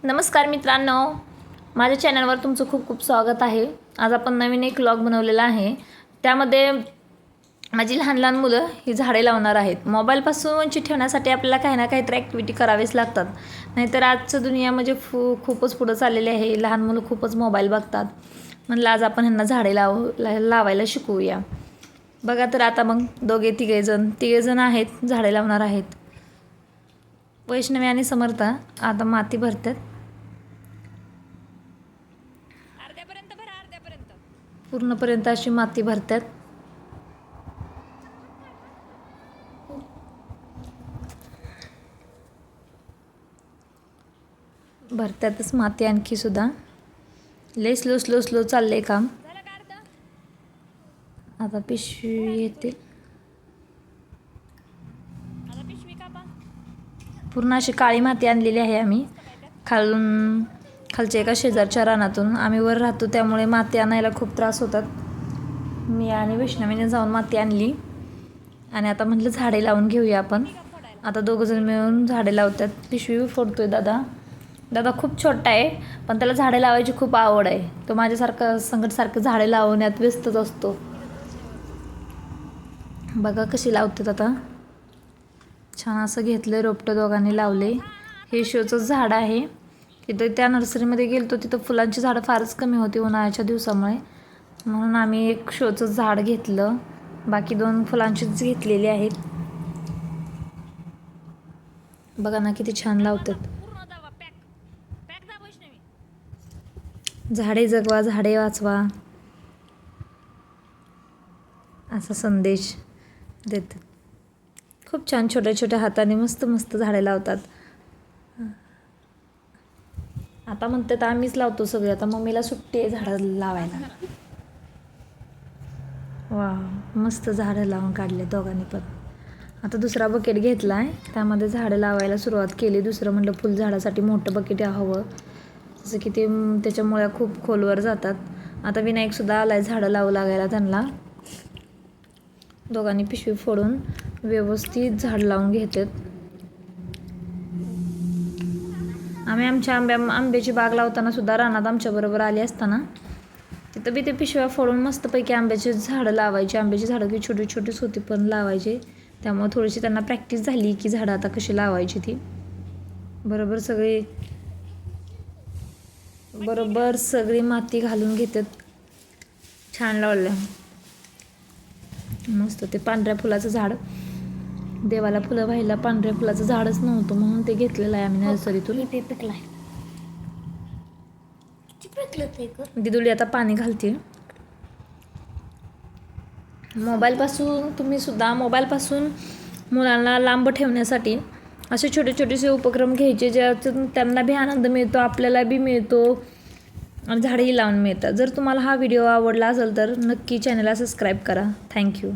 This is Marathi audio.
नमस्कार मित्रांनो, माझ्या चॅनलवर तुमचं खूप खूप स्वागत आहे। आज आपण नवीन एक व्लॉग बनवलेला आहे। त्यामध्ये माझी लहान लहान मुलं ही झाडे लावणार आहेत। मोबाईलपासून वंचित ठेवण्यासाठी आपल्याला काही ना काहीतरी ॲक्टिव्हिटी करावीच लागतात, नाहीतर आजचं दुनिया म्हणजे खूपच पुढं चाललेली आहे। लहान मुलं खूपच मोबाईल बघतात। म्हणलं आज आपण ह्यांना झाडे लावायला शिकवूया। बघा तर आता मग तिघे जण आहेत, झाडे लावणार आहेत। वैष्णवी आणि समर्था आता माती भरतात। पूर्णपर्यंत अशी माती भरतात। भरतातच माती आणखी सुद्धा। लय स्लो चाललंय काम। आता पिशवी येते। पूर्ण अशी काळी माती आणलेली आहे आम्ही खालच्या एका शेजारच्या रानातून। आम्ही वर राहतो त्यामुळे माती आणायला खूप त्रास होतात। मी आणि वैष्णवीने जाऊन माती आणली आणि आता म्हटलं झाडे लावून घेऊया आपण। आता दोघंजण मिळून झाडे लावतात। पिशवी फोडतोय दादा खूप छोटा आहे, पण त्याला झाडे लावायची खूप आवड आहे। तो माझ्यासारखं सारखं झाडे लावण्यात व्यस्तच असतो। बघा कशी लावतात आता। छान असं घेतलं रोपटं, दोघांनी लावले। हे शोचं झाड आहे। तिथं त्या नर्सरीमध्ये गेलतो, तिथं फुलांची झाडं फारच कमी होती उन्हाळ्याच्या दिवसामुळे, म्हणून आम्ही एक शोचं झाड घेतलं। बाकी 2 फुलांचीच घेतलेली आहेत। बघा ना किती छान लावतात। झाडे जगवा, झाडे वाचवा असा संदेश देतात। खूप छान छोट्या हाताने मस्त झाडे लावतात। आता म्हणतात आम्हीच लावतो सगळे, आता मम्मीला सुट्टी आहे झाडं लावायला। वा, मस्त झाडं लावून काढले दोघांनी पण। आता दुसरा बकेट घेतला आहे, त्यामध्ये झाडं लावायला सुरुवात केली। दुसरं म्हटलं फुलझाडासाठी मोठं बकेट हवं, जसं की ते त्याच्या मुळ्या खूप खोलवर जातात। आता विनायकसुद्धा आला आहे झाडं लावू लागायला त्यांना। दोघांनी पिशवी फोडून व्यवस्थित झाड लावून घेतात। आम्ही आमच्या आंब्याची बाग लावताना सुद्धा रानात आमच्याबरोबर आले असताना तिथं बी ते पिशव्या फोडून मस्तपैकी आंब्याची झाडं लावायची। आंब्याची झाडं की छोटीच होती पण लावायचे, त्यामुळे थोडीशी त्यांना प्रॅक्टिस झाली की झाडं आता कशी लावायची ती। बरोबर सगळी माती घालून घेतात। छान लावलं मस्त। ते पांढऱ्या फुलाचं झाड, देवाला फुलं व्हायला पांढऱ्या फुलाचं झाडच नव्हतं, म्हणून ते घेतलेलं आहे आम्ही नर्सरीतून। दिदुली आता पाणी घालते। तुम्ही सुद्धा मोबाईलपासून मुलांना लांब ठेवण्यासाठी असे छोटेसे उपक्रम घ्यायचे, ज्यातून त्यांना बी आनंद मिळतो, आपल्याला बी मिळतो आणि झाडेही लावून मिळतात। जर तुम्हाला हा व्हिडिओ आवडला असेल तर नक्की चॅनलला सबस्क्राईब करा। थँक्यू।